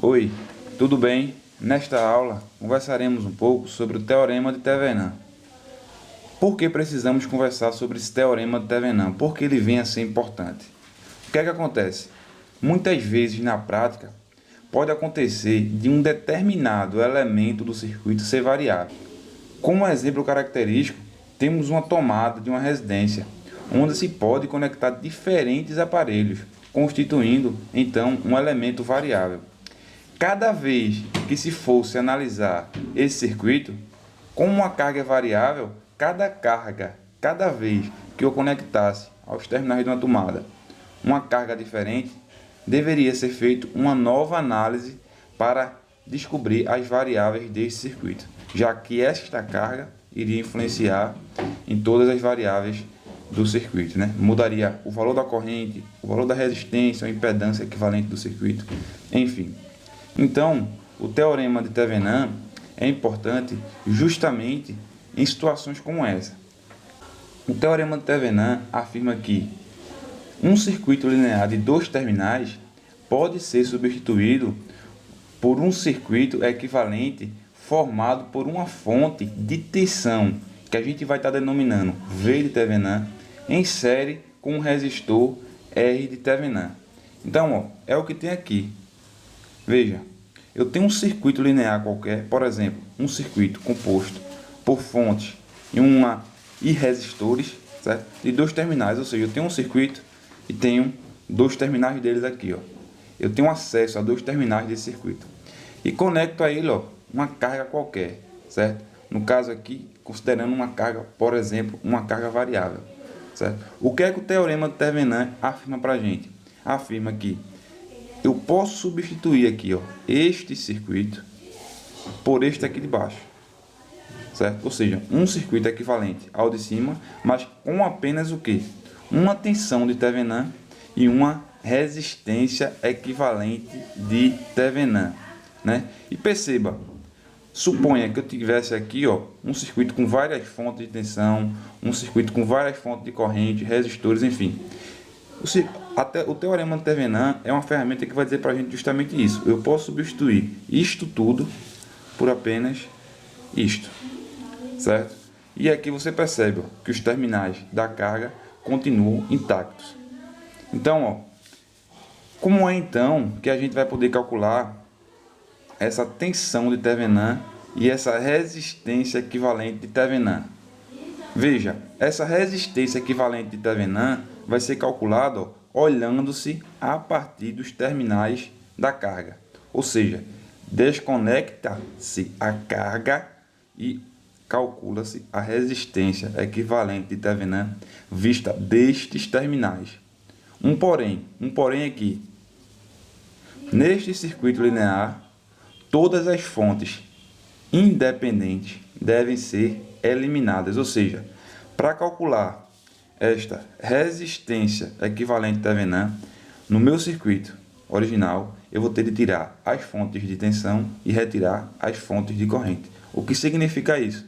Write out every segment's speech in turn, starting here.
Oi, tudo bem? Nesta aula, conversaremos um pouco sobre o Teorema de Thevenin. Por que precisamos conversar sobre esse Teorema de Thevenin? Por que ele vem a ser importante? O que é que acontece? Muitas vezes, na prática, pode acontecer de um determinado elemento do circuito ser variável. Como exemplo característico, temos uma tomada de uma residência, onde se pode conectar diferentes aparelhos, constituindo, então, um elemento variável. Cada vez que se fosse analisar esse circuito, como uma carga é variável, cada vez que eu conectasse aos terminais de uma tomada uma carga diferente, deveria ser feita uma nova análise para descobrir as variáveis desse circuito, já que esta carga iria influenciar em todas as variáveis do circuito, né? Mudaria o valor da corrente, o valor da resistência, a impedância equivalente do circuito, enfim. Então, o Teorema de Thevenin é importante justamente em situações como essa. O Teorema de Thevenin afirma que um circuito linear de dois terminais pode ser substituído por um circuito equivalente formado por uma fonte de tensão, que a gente vai estar denominando V de Thevenin, em série com um resistor R de Thevenin. Então, é o que tem aqui. Veja, eu tenho um circuito linear qualquer, por exemplo, um circuito composto por fontes e resistores, certo? De dois terminais, ou seja, eu tenho um circuito e tenho dois terminais deles aqui, Eu tenho acesso a dois terminais desse circuito e conecto a ele, uma carga qualquer, certo? No caso aqui, considerando uma carga, por exemplo, uma carga variável, certo? O que é que o Teorema de Thevenin afirma para a gente? Afirma que eu posso substituir aqui, este circuito por este aqui de baixo, certo? Ou seja, um circuito equivalente ao de cima, mas com apenas o quê? Uma tensão de Thevenin e uma resistência equivalente de Thevenin, né? E perceba, suponha que eu tivesse aqui, um circuito com várias fontes de tensão, um circuito com várias fontes de corrente, resistores, enfim. O Teorema de Thevenin é uma ferramenta que vai dizer para a gente justamente isso. Eu posso substituir isto tudo por apenas isto, certo? E aqui você percebe que os terminais da carga continuam intactos. Então, como é então que a gente vai poder calcular essa tensão de Thevenin e essa resistência equivalente de Thevenin? Veja, essa resistência equivalente de Thevenin vai ser calculada olhando-se a partir dos terminais da carga. Ou seja, desconecta-se a carga e calcula-se a resistência equivalente de Thevenin vista destes terminais. Um porém aqui. Neste circuito linear, todas as fontes independentes devem ser eliminadas, ou seja, para calcular esta resistência equivalente a Thevenin, no meu circuito original, eu vou ter de tirar as fontes de tensão e retirar as fontes de corrente. O que significa isso?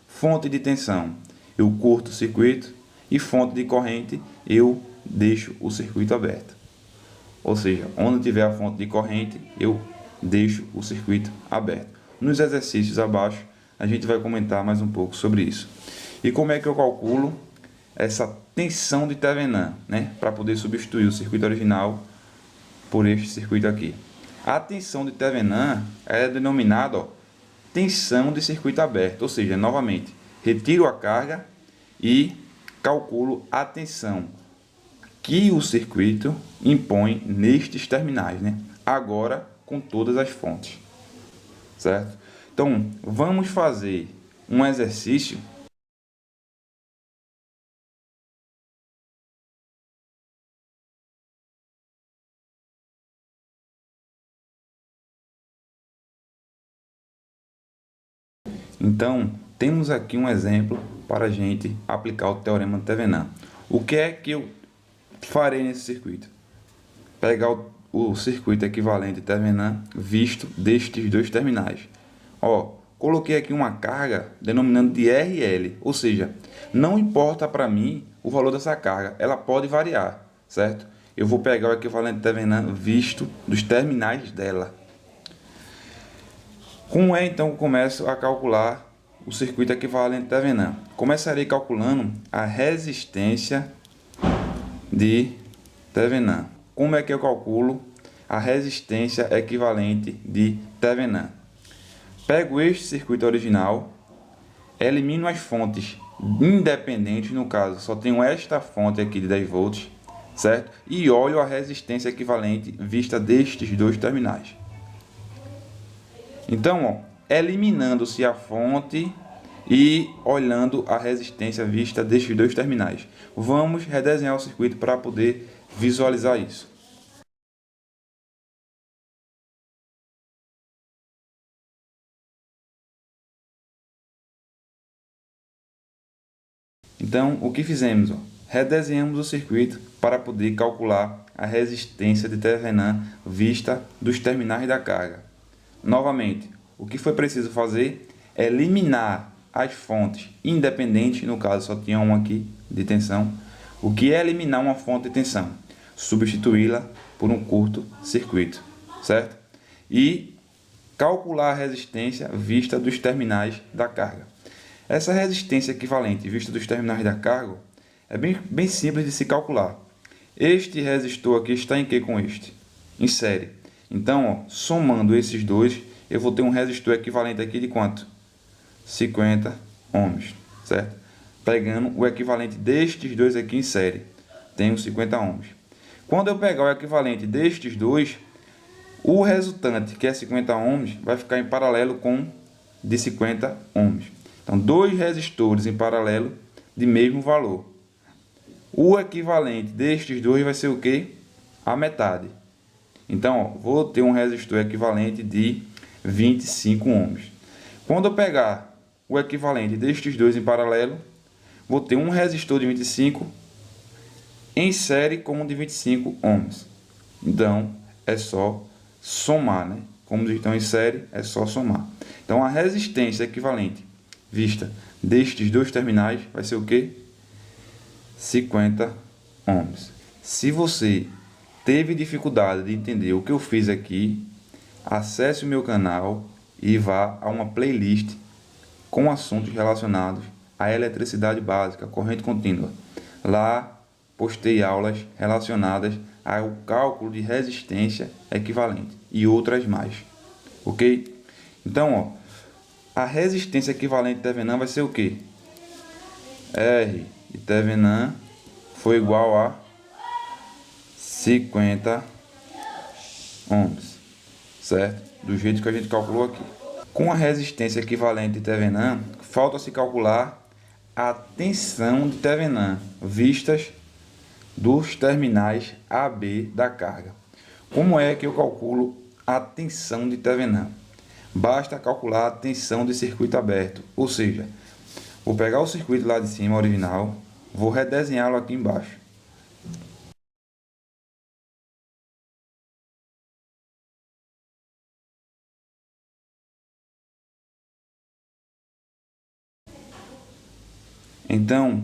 Fonte de tensão, eu curto o circuito, e fonte de corrente, eu deixo o circuito aberto. Ou seja, onde tiver a fonte de corrente, eu deixo o circuito aberto. Nos exercícios abaixo, a gente vai comentar mais um pouco sobre isso. E como é que eu calculo essa tensão de Thevenin, né, para poder substituir o circuito original por este circuito aqui? A tensão de Thevenin é denominada tensão de circuito aberto, ou seja, novamente, retiro a carga e calculo a tensão que o circuito impõe nestes terminais, né? Agora com todas as fontes, certo? Então, vamos fazer um exercício Então, temos aqui um exemplo para a gente aplicar o Teorema de Thevenin. O que é que eu farei nesse circuito? Pegar o circuito equivalente de Thevenin visto destes dois terminais. Coloquei aqui uma carga denominando de RL, ou seja, não importa para mim o valor dessa carga, ela pode variar, certo? Eu vou pegar o equivalente de Thevenin visto dos terminais dela, Como é então que eu começo a calcular o circuito equivalente de Thevenin? Começarei calculando a resistência de Thevenin. Como é que eu calculo a resistência equivalente de Thevenin? Pego este circuito original, elimino as fontes independentes, no caso só tenho esta fonte aqui de 10 volts, certo? E olho a resistência equivalente vista destes dois terminais. Então, eliminando-se a fonte e olhando a resistência vista destes dois terminais. Vamos redesenhar o circuito para poder visualizar isso. Então, o que fizemos? Redesenhamos o circuito para poder calcular a resistência de Thevenin vista dos terminais da carga. Novamente, o que foi preciso fazer é eliminar as fontes independentes, no caso só tinha uma aqui de tensão. O que é eliminar uma fonte de tensão? Substituí-la por um curto-circuito, certo? E calcular a resistência vista dos terminais da carga. Essa resistência equivalente vista dos terminais da carga é bem simples de se calcular. Este resistor aqui está em que com este? Em série. Então, somando esses dois, eu vou ter um resistor equivalente aqui de quanto? 50 ohms, certo? Pegando o equivalente destes dois aqui em série, tenho 50 ohms. Quando eu pegar o equivalente destes dois, o resultante, que é 50 ohms, vai ficar em paralelo com de 50 ohms. Então, dois resistores em paralelo de mesmo valor. O equivalente destes dois vai ser o quê? A metade. Então, vou ter um resistor equivalente de 25 ohms. Quando eu pegar o equivalente destes dois em paralelo, vou ter um resistor de 25 em série com um de 25 ohms. Então, é só somar, né? Como eles estão em série, é só somar. Então, a resistência equivalente vista destes dois terminais vai ser o quê? 50 ohms. Se você teve dificuldade de entender o que eu fiz aqui, acesse o meu canal e vá a uma playlist com assuntos relacionados à eletricidade básica, corrente contínua. Lá postei aulas relacionadas ao cálculo de resistência equivalente e outras mais. Ok? Então, a resistência equivalente de Thevenin vai ser o quê? R de Thevenin foi igual a 50 ohms, certo? Do jeito que a gente calculou aqui. Com a resistência equivalente de Thevenin, falta-se calcular a tensão de Thevenin, vistas dos terminais AB da carga. Como é que eu calculo a tensão de Thevenin? Basta calcular a tensão de circuito aberto, ou seja, vou pegar o circuito lá de cima, original, vou redesenhá-lo aqui embaixo. Então,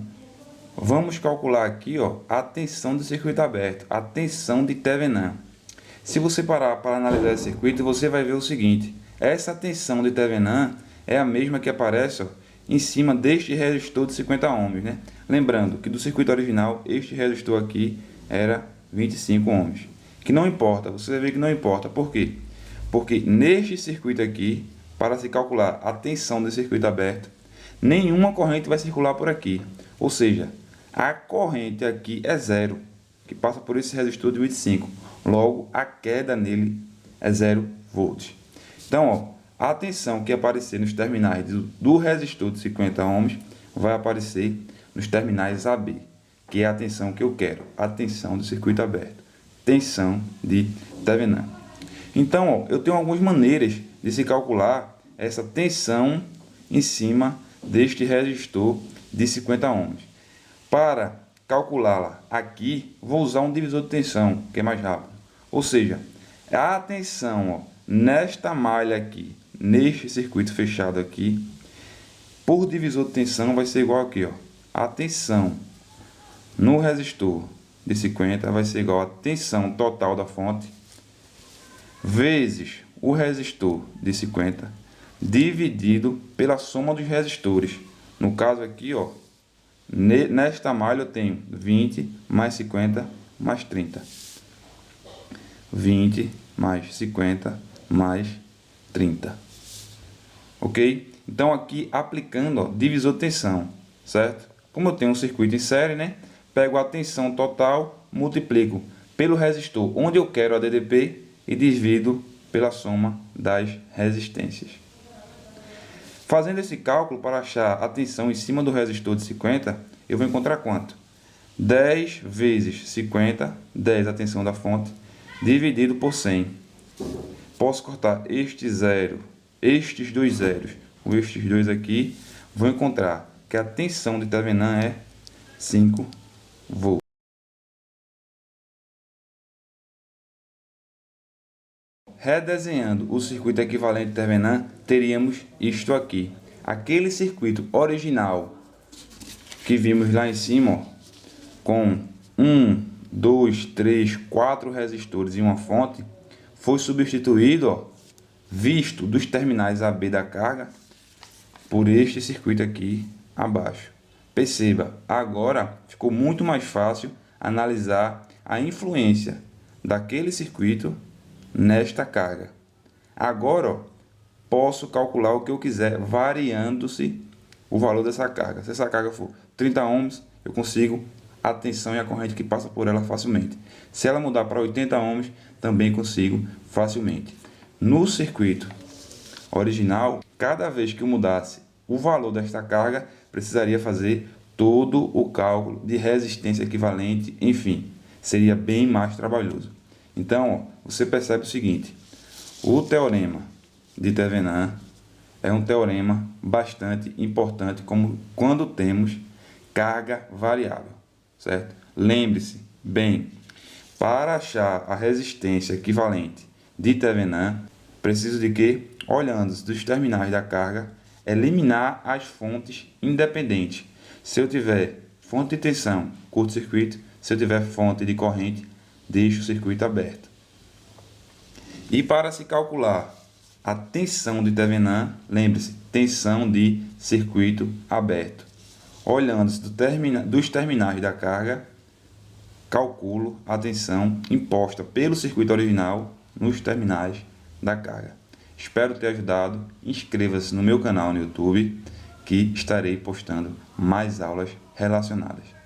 vamos calcular aqui a tensão do circuito aberto, a tensão de Thevenin. Se você parar para analisar esse circuito, você vai ver o seguinte: essa tensão de Thevenin é a mesma que aparece em cima deste resistor de 50 ohms, né? Lembrando que do circuito original, este resistor aqui era 25 ohms. Que não importa, você vai ver que não importa. Por quê? Porque neste circuito aqui, para se calcular a tensão do circuito aberto, nenhuma corrente vai circular por aqui. Ou seja, a corrente aqui é zero, que passa por esse resistor de 25. Logo, a queda nele é 0 volts. Então, a tensão que aparecer nos terminais do resistor de 50 ohms vai aparecer nos terminais AB, que é a tensão que eu quero, a tensão do circuito aberto, tensão de Thevenin. Então, eu tenho algumas maneiras de se calcular essa tensão em cima deste resistor de 50 ohms. Para calculá-la aqui, vou usar um divisor de tensão, que é mais rápido. Ou seja, a tensão nesta malha aqui, neste circuito fechado aqui, por divisor de tensão vai ser igual aqui, a tensão no resistor de 50 vai ser igual à tensão total da fonte vezes o resistor de 50 dividido pela soma dos resistores. No caso aqui, ó, nesta malha eu tenho 20 mais 50 mais 30. 20 mais 50 mais 30. Ok? Então aqui aplicando, ó, divisor de tensão, certo? Como eu tenho um circuito em série, né? Pego a tensão total, multiplico pelo resistor onde eu quero a DDP e divido pela soma das resistências. Fazendo esse cálculo para achar a tensão em cima do resistor de 50, eu vou encontrar quanto? 10 vezes 50, 10 a tensão da fonte, dividido por 100. Posso cortar este zero, estes dois zeros, com estes dois aqui, vou encontrar que a tensão de Thevenin é 5 volts. Redesenhando o circuito equivalente de Thevenin, teríamos isto aqui. Aquele circuito original que vimos lá em cima, ó, com 1, 2, 3, 4 resistores e uma fonte, foi substituído, ó, visto dos terminais AB da carga, por este circuito aqui abaixo. Perceba, agora ficou muito mais fácil analisar a influência daquele circuito nesta carga. Agora, ó, posso calcular o que eu quiser, variando-se o valor dessa carga. Se essa carga for 30 ohms, eu consigo a tensão e a corrente que passa por ela facilmente. Se ela mudar para 80 ohms, também consigo facilmente. No circuito original, cada vez que eu mudasse o valor desta carga, precisaria fazer todo o cálculo de resistência equivalente, enfim, seria bem mais trabalhoso. Então, ó, você percebe o seguinte: o teorema de Thevenin é um teorema bastante importante como quando temos carga variável, certo? Lembre-se bem, para achar a resistência equivalente de Thevenin, preciso de que, olhando dos terminais da carga, eliminar as fontes independentes. Se eu tiver fonte de tensão, curto-circuito; se eu tiver fonte de corrente, deixo o circuito aberto. E para se calcular a tensão de Thevenin, lembre-se, tensão de circuito aberto. Olhando dos terminais da carga, calculo a tensão imposta pelo circuito original nos terminais da carga. Espero ter ajudado. Inscreva-se no meu canal no YouTube, que estarei postando mais aulas relacionadas.